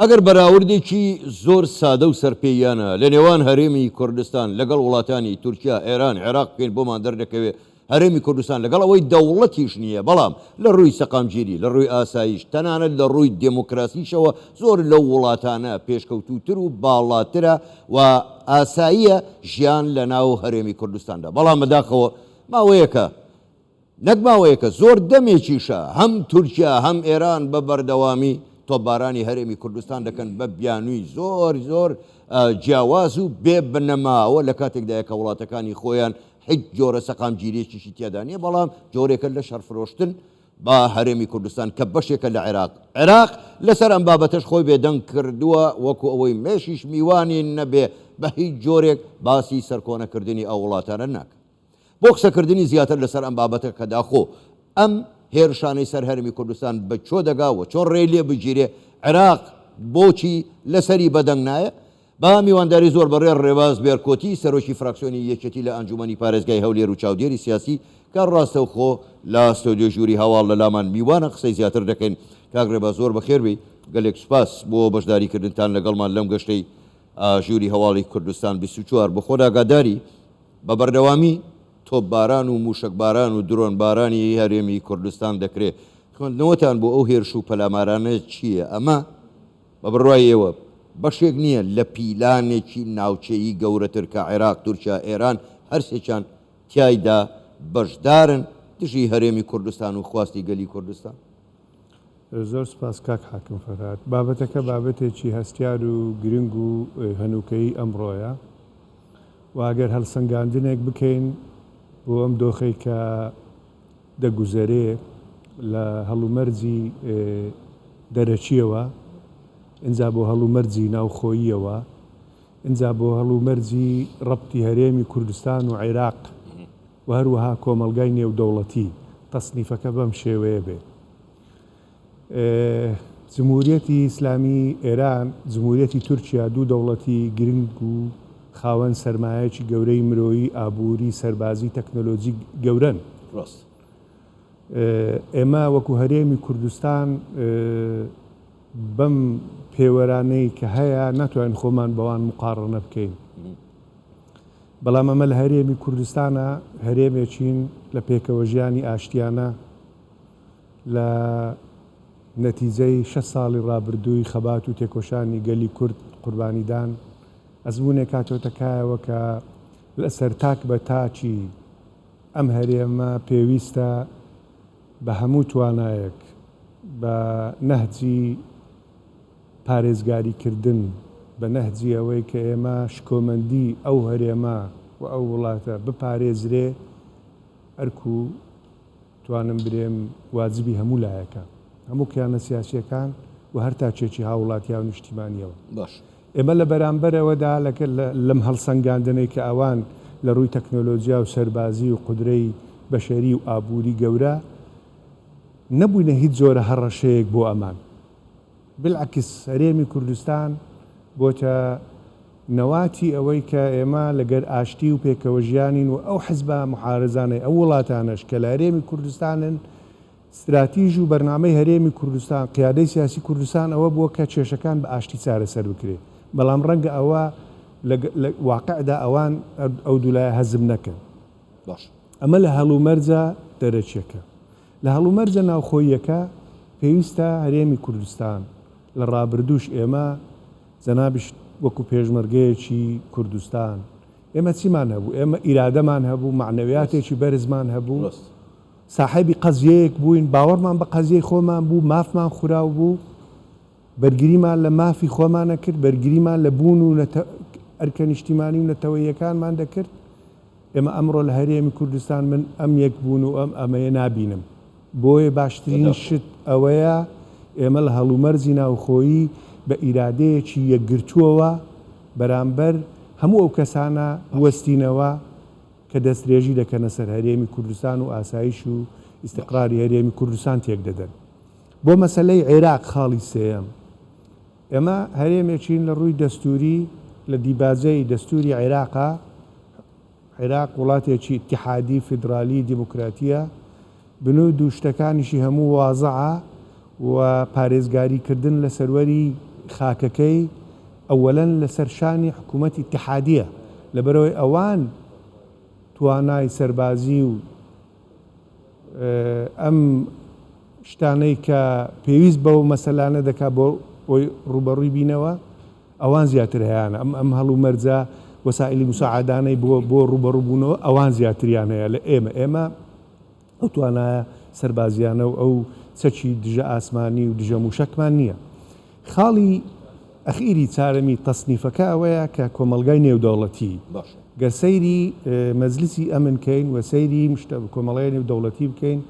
ئەگەر بەراوردێکی زۆر سادە و سەرپێیانە لە نێوان هەرێمی کوردستان لەگەڵ وڵاتانی تورکیا، ئێران، عێراق بکەین بۆمان دەردەکەوێت هەرێمی کوردستان لەگەڵ ئەوەی دەوڵەتیش نییە، بەڵام لە ڕووی سەقامگیری، لە ڕووی ئاسایش، تەنانەت لە ڕووی دێموکراسیشەوە زۆر لەو وڵاتانە پێشکەوتوتر و باڵاترە و ئاساییە ژیان لە ناو هەرێمی کوردستاندا. بەڵام بەداخەوە ماوەیەکە نەک ماوەیەکە زۆر دەمێکیشە هەم تورکیا هەم ئێران بە بەردەوامی تۆپبارانی هەرێمی کوردستان دەکەن بە بیانووی زۆر زۆر جیاواز و بێ بنەماوە لە کاتێکدایە کە وڵاتەکانی خۆیان هیچ جۆرە سەقامگیریەکیشی تێدا نیە، بەڵام جۆرێکە لە شەرفرۆشتن با هەرێمی کوردستان کە بەشێکە لە عێراق لەسەر ئەم بابەتەش خۆی بێدەنگ کردووە، وەکو ئەوەی مێشیش میوانی نەبێ بە هیچ جۆرێک باسی سەرکۆنەکردنی ئەو وڵاتانە ناکە. بۆ قسەکردنی زیاتر لەسەر ئەم بابەتە کە داخۆ ئەم هێرشانەی سەر هەرمی کوردستان بە چۆ دەگاوە چۆن ڕێ لێ بگیرێ، عێراق بۆچی لەسەری بەدەنگ نایە، با میوانداری زۆر بەڕێ ڕێباز بێرکۆتی سەرۆکی فراکسیۆنی یەکێتی لە ئەنجومەنی پارێزگای هەولێر و چاودێری سیاسی کە ڕاستەوخۆ لە ستۆدیۆ ژووری هەواڵ لە لامان میوانە قسەی زیاتر دەکەین. کاک ڕێباز زۆر بەخێربی، گەلێک سوپاس بۆ بەشداریکردنتان لەگەڵمان لەم گەشتەی ژووری هەواڵی کوردستان 24 بە خۆدا ئاگاداری بە بەردەوامی تۆپباران و موشکباران و درۆنبارانی هەرێمی کوردستان دەکرێت. خوێندنەوەتان بۆ ئەو هێرش و پەلامارانە چییە؟ ئەمە بە بڕوای ئێوە بەشێک نییە لە پیلانێکی ناوچەیی گەورەتر کە عێراق، تورکیا، ئێران هەرسێکیان تیایدا بەشدارن دژی هەرێمی کوردستان و خواستی گەلی کوردستان؟ زۆر سپاس کاک حاکم فەرهاد. بابەتەکە بابەتێکی هەستیار و گرنگ و هەنووکەی ئەمڕۆیە و ئەگەر هەڵسەنگاندنێک بکەین بۆ ئەم دۆخەی کە دەگوزەرێ لە هەڵومەرجی دەرەچیەوە، ئینجا بۆ هەڵومەرجی ناوخۆییەوە، ئینجا بۆ هەڵومەرجی ڕەبتی هەرێمی کوردستان و عێراق و هەروەها کۆمەلگای نێودەوڵەتی تەسنیفەکە بەم شێوەیە بێ. جمهوریەتی ئیسلامی ئێران، جمهوریەتی تورکیا دوو دەوڵەتی گرنگ و خاوەن سەرمایەکی گەورەی مرۆیی، ئابووری، سەربازی، تەکنۆلۆجی گەورەن. ئێمە وەکو هەرێمی کوردستان بەم پێوەرانەی کە هەیە ناتوانین خۆمان بەوان مقارنە بکەین، بەڵام ئەمە لە هەرێمی کوردستانە هەرێمێکین لە پێکەوە ژیانی ئاشتیانە لە نەتیجەی 6 ساڵی ڕابردووی خەبات و تێکۆشانی گەلی کورد قوربانیدان ئەزمونێک کاتۆتەکایەوە کە لە سەرتاک بە تاچی ئەم هەرێمە پێویستە بە هەموو توانایەک بە نەهجی پارێزگاریکردن، بە نەهجی ئەوەی کە ئێمە شکۆمەندی ئەو هەرێمە و ئەو وڵاتە بپارێزرێ، ئەرکو توانم برێم واجبی هەموو لایەکە، هەموو کیانە سیاسیەکان و هەر تاچێکی هاوڵاتیان و نیشتیمانیەوە. باش ئێمە لە بەرامبەرەوەدا لەم هەڵسەنگاندنەی کە ئەوان لە ڕووی تەکنۆلۆجیا و سەربازی و قودرەی بەشەری و ئابووری گەورە نەبووینە هیچ جۆرە هەڕەشەیەک بۆ ئەمان. بالعکس هەرێمی کوردستان بۆتە نەواتی ئەوەی کە ئێمە لەگەر ئاشتی و پێکەوە ژیانین و ئەو حزبە محارزانەی ئەو وڵاتانەش کە لە هەرێمی کوردستانن، استراتیژ و بەرنامەی هەرێمی کوردستان، قیادەی سیاسی کوردستان ئەوە بووە کە کێشەکان بە ئاشتی چارەسەر بکرێت، بەڵام ڕەنگە ئەوە لە واقعدا ئەوان ئەو دوولایە هەزم نەکەن. باش ئەمە لە هەڵومەرجە دەرەچیەکە. لە هەڵومەرجە ناوخۆییەکە پێویستە هەرێمی کوردستان لە ڕابردووش ئێمە جەنابش وەکو پێشمەرگەیەکی کوردستان ئێمە چیمان هەبوو؟ ئێمە ئیرادەمان هەبوو، معنەویاتێکی بەرزمان هەبوو، ساحەبی قەزیەیەک بووین، باوەڕمان بە قەزیەی خۆمان بوو، مافمان خوراو بوو، بەرگریمان لە مافی خۆمانە کرد، بەرگریمان لە بوون و ئەرکە نیشتیمانی و نەتەوەیەکانمان دەکرد. ئێمە ئەمڕۆ لە هەرێمی کوردستان من ئەم یەک بوون و ئەمەیە نابینم. بۆیە باشترین شت ئەوەیە ئێمە لە هەڵومەرجی ناوخۆیی بە ئیرادەیەکی یەکگرتووەوە بەرامبەر هەموو ئەو کەسانە وەستینەوە کە دەستێژی دەکەنە سەر هەرێمی کوردستان و ئاسایش و ئیستیقراری هەرێمی کوردستان تێک دەدەن. بۆ مەسەلەی عێراق خاڵی سێەم، ئێمە هەرێمێکین لە ڕووی دەستوری لە دیباجەی دەستوری عێراقا. عێراق وڵاتێکی ئیتیحادی فیدرالی دیموکراتیە، بنود و شتەکانیشی هەموو وازەعە و پارێزگاریکردن لە سەروەری خاکەکەی ئەوەلەن لەسەر شانی حکوومەتی اتحادیە لەبەرەوەی ئەوان توانای سەربازی و ئەم شتانەی کە پێویست بەو مەسەلانە دەکا بۆ بۆی ڕوبەڕووی بینەوە ئەوان زیاتر هەیەە ئەم هەڵوو مەرجە وەسائلی مساعدانەی بۆ ڕوبەڕووبوونەوە ئەوان زیاتریان هەیە لە ئێمە ئەو توانایە سەربازیانە و ئەو چەکی دژە ئاسمانی و دژە موشەکمان نییە. خاڵی ئەخیری چارەمی تەسنیفەکە ئەوەیە کە کۆمەلگای نێودەوڵەتی گەر سەیری مەجلیسی ئەمنکەین و سەیری کۆمەڵگای نێودەوڵەتی بکەین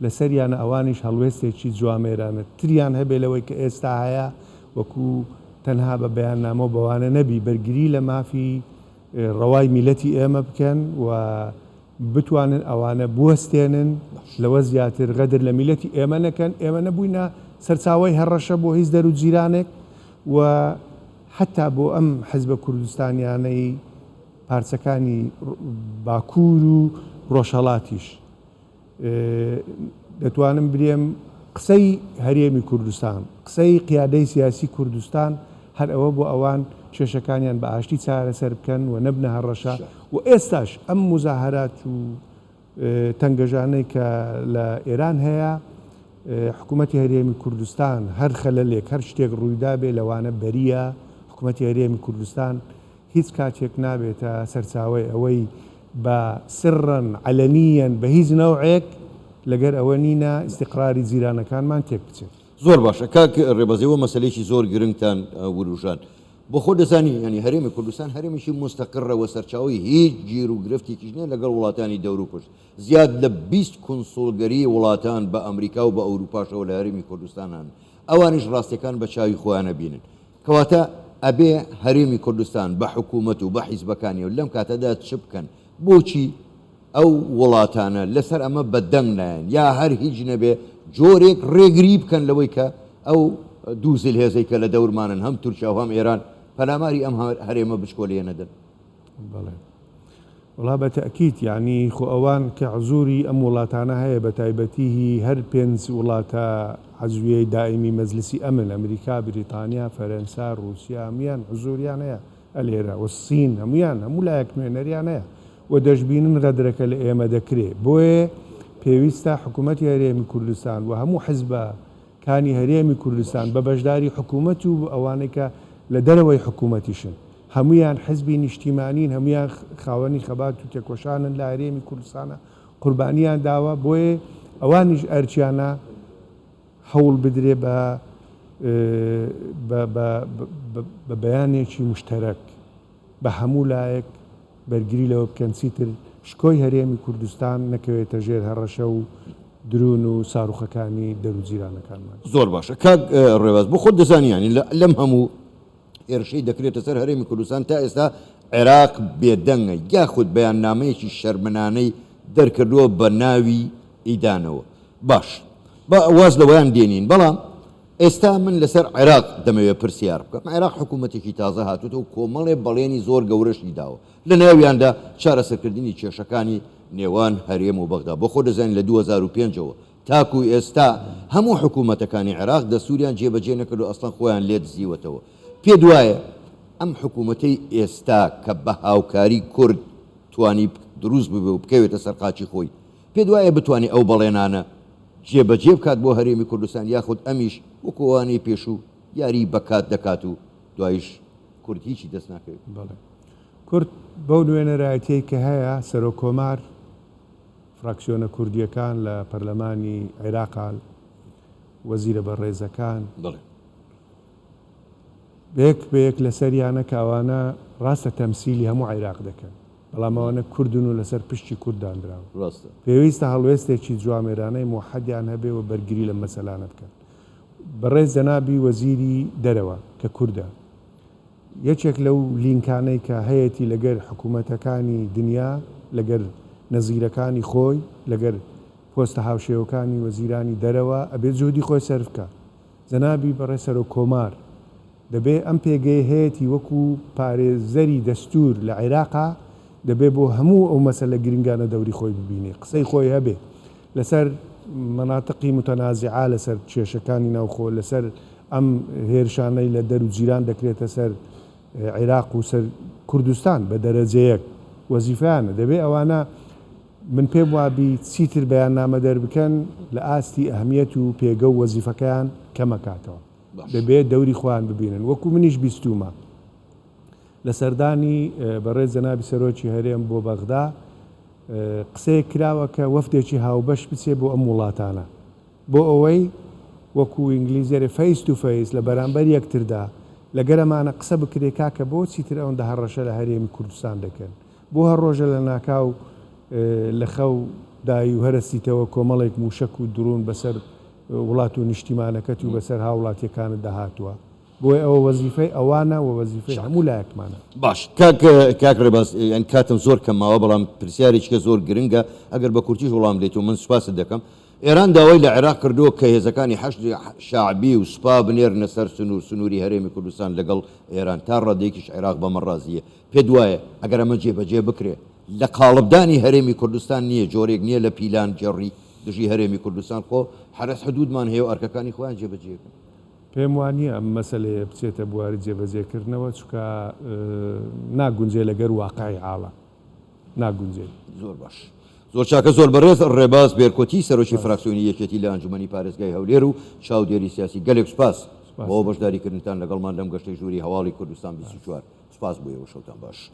لەسەریانە ئەوانیش هەڵوێستێکی جوامێرانە تریان هەبێ لەوەی کە ئێستا هەیە وەکو تەنها بە بەیاننامە بەوانە نەبی بەرگری لە مافی ڕەوای میلەتی ئێمە بکەن و بتوانن ئەوانە بوەستێنن لەوە زیاتر غەدر لە میلەتی ئێمە نەکەن ئێمە نەبووینە سەرچاوی هەڕەشە بۆ هیچ دەرو جیرانێک و حتا بۆ ئەم حیزبە کوردستانیانەی پارچەکانی باکوور و ڕۆژهەڵاتیش دەتوانم برێم قسەی هەرێمی کوردستان قسەی قیادەی سیاسی کوردستان هەر ئەوە بۆ ئەوان کێشەکانیان بە ئاشتی چارەسەر بکەن و نەبنە هەڕەشە و ئێستاش ئەم مزاهرات و تەنگەژانەی کە لە ئێران هەیە حکوومەتی هەرێمی کوردستان هەر خەلەلێک هەر شتێک ڕوویدا بێ لەوانە بەریە حکوومەتی هەرێمی کوردستان هیچ کاتێک نابێتە سەرچاوی ئەوەی بە سڕەن علەنیەن بە هیچ نەوعێک لەگەر ئەوە نینە ئیستیقراری جیرانەکانمان تێک بچێت. زۆر باشە کاک ڕێبەزیەوە مەسلەیەکی زۆر گرنگتان وروژان بۆ خۆ دەزانی ینی هەرێمی کوردستان هەرێمیشی مستەقڕەوە سەرچاوی هیچ گیر و گرفتێکیش نیە لەگەڵ وڵاتانی دەور و پشت زیاد لە 20 کۆنسۆلگەری وڵاتان بە ئەمریکا و بە ئەوروپاشەوە لە هەرێمی کوردستانان ئەوانیش ڕاستیەکان بە چاوی خۆیانە بینن کەواتە ئەبێ هەرێمی کوردستان بە حکوومەت و بە حیزبەکانی و لەم کاتەدا چ بکەن بۆچی ئەو وڵاتانە لەسەر ئەمە بەدەنگ نایەن یا هەر هیچ نەبێ جۆرێک ڕێگری بکەن لەوەی کە ئەو دووزل هێزەی کە لە دەورمانن هەم تورکیا و هەم ئێران پەلاماری ئەم هەرێمە بشکۆلێ نەدەن. بەڵێ وڵا بە تەکیت یعنی خۆ ئەوان کە عزووری ئەم وڵاتانە هەیە بە تایبەتیهی هەر 5 وڵاتە عزویەی دائیمی مەجلیسی ئەمن ئەمریکا بریتانیا فەرەنسا رووسیا هەمویان عزووریان هەیە ئەلێرە وەسین هەمویان هەموو لایەک نوێنەریان هەیە و دەشبینن ڕەدرەکە لە ئێمە دەکرێت بۆیە پێویستە حکوومەتی هەرێمی کوردستان و هەموو حیزبەکانی هەرێمی کوردستان بە بەشداری حکوومەت و ئەوانەی کە لە دەرەوەی حکوومەتیشن هەمویان حیزبی نیشتیمانین هەمویان خاوەنی خەبات و تێکۆشانن لە هەرێمی کوردستانە قوربانیان داوە بۆیە ئەوانیش ئەرچیانە هەوڵ بدرێ بە بەیانێکی مشتەرەک بە هەموو لایەک بەرگری لەوە بکەن چیتر شکۆی هەرێمی کوردستان نەکەوێتە ژێر هەڕەشە و درون و ساروخەکانی دەروجیرانەکانمان. زۆر باشە کاک ڕێواز بۆ خۆت دەزانیانی لەم هەموو ئێرشەی دەکرێتە سەر هەرێمی کوردستان تا ئێستا عێراق بێدەنگە یاخود بەیاننامەیەکی شەرمنانەی دەرکردووە بە ناوی ئیدانەوە باش بە واز لەوەیان دێنین بەڵام ئێستا من لەسەر عێراق دەمەوێت پرسیار بکەم عێراق حکوومەتێکی تازە هاتووە و کۆمەڵێ بەڵێنی زۆر گەورەشی داوە لە ناویاندا چارەسەرکردنی کێشەکانی نێوان هەرێم و بەغدا بۆ خۆ دەزانین لە 2005ەوە تاکو ئێستا هەموو حکوومەتەکانی عێراق دەستوریان جێبەجێ نەکردو ئەسڵەن خۆیان لێ دزیوەتەوە پێ دوایە ئەم حکوومەتەی ئێستا کە بە هاوکاری کورد توانی دروست ببێ و بکەوێتە سەرقاچی خۆی پێ دوایە بتوانێت ئەو بەڵێنانە جێبەجێ بکات بۆ هەرێمی کوردستان یاخود ئەمیش وەکووانەی پێشوو یاری بەکات دەکات و دوایش کورد هیچی دەست ناکەوێت. بەڵێ کورد بەو نوێنەرایەتەی کە هەیە سەرۆکۆمار فراکسیۆنە کوردیەکان لە پەرلەمانی عێراقال وەزیرە بەڕێزەکان بەیەک لەسەریانە کاوانە ڕاستە تەمسیلی هەموو عێراق دەکەن بەڵام ئەوانە کوردن و لەسەر پشتی کورددانراوە پێویستە هەڵوێستێکی جوامێرانەی موحەدیان هەبێ و بەرگری لە مەسەلانە بکەن. بەڕێز جەنابی وەزیری دەرەوە کە کووردە یەکێک لەو لینکانەی کە هەیەی لەگەر حکوومەتەکانی دنیا لەگەر نەزیرەکانی خۆی لەگەر پۆستە هاوشێوەکانی وەزیرانی دەرەوە ئەبێت جهودی خۆی سەرف بکە. جەنابی بەڕێز سەرۆکۆمار دەبێ ئەم پێگەی هەیەی وەکو پارێزەری دەستور لە عێراقا دەبێ بۆ هەموو ئەو مەسەلە گرنگانە دەوری خۆی ببینێ قسەی خۆی هەبێ لەسەر مناتقی متەنازعا لەسەر کێشەکانی ناوخۆ لەسەر ئەم هێرشانەی لە دەر و جیران دەکرێتە سەر عێراق و سەر کوردستان بە دەرەجەیەک وەزیفەیانە دەبێت ئەوانە من پێم وابی چیتر بەیاننامە دەربکەن لە ئاستی ئەهمیەت و پێگە و وەزیفەکەیان کەمەکاتەوە دەبێت دەوری خۆیان ببینن وەکو منیش بیستومە لە سەردانی بەڕێز جەنابی سەرۆکی هەرێم بۆ بەغدا قسەیە کراوە کە وەفدێکی هاوبەش بچێ بۆ ئەم وڵاتانە بۆ ئەوەی وەکو ئینگلیزیێرە فەیس تو فەیس لە بەرامبەر یەکتردا لە گەرەمانە قسە بکرێ کاکە بۆ چیتر ئەوەندە هەڕەشە لە هەرێمی کوردستان دەکەن بۆ هەر ڕۆژە لە ناکاو لە خەو دایی و هەرسیتەوە کۆمەڵێک موشک و درون بەسەر وڵات و نیشتیمانەکەت و بەسەر هاوڵاتیەکانت داهاتووە بۆی ئەوە وەزیفەی ئەوانە و وەزیفەی هەموو لایەکمانە باش کاک ڕێباز یان کاتم زۆر کەماوە بەڵام پرسیارێککە زۆر گرنگە ئەگەر بە کورتیش وەڵام دێت و من سوپاست دەکەم ئێران داوای لە عێراق کردووە کە هێزەکانی حەشد شعبی و سوپا بنێرنە سەر سنووری هەرێمی کوردستان لەگەڵ ئێران تا ڕادێکیش عێراق بەمە ڕازیە پێ دوایە ئەگەر ئەمە جێبەجێ بکرێ لە قاڵبدانی هەرێمی کوردستان نییە جۆرێک نییە لە پیلان جێڕی دژی هەرێمی کوردستان خۆ حرەس حدودمان هەیە و ئەرکەکانی خۆیان جێبەجێکن پێم وانە ئەم مەسلەیە بچێتە بواری جێبەجێکردنەوە چکە ناگونجێ لەگەر واقعی حاڵە ناگونجێ زۆر باش زۆر چاکە زۆر بەڕێز ڕێباز بێرکۆتی سەرۆکی فراکسیۆنی یەکێتی لە ئەنجومەنی پارێزگای هەولێر و چاودێری سیاسی گەلێک سوپاس بۆ بەشداریکردنتان لەگەڵمان لەم گەشتەی ژووری هەواڵی کوردستان 24 سوپاس بۆیەوە شەوتان باش.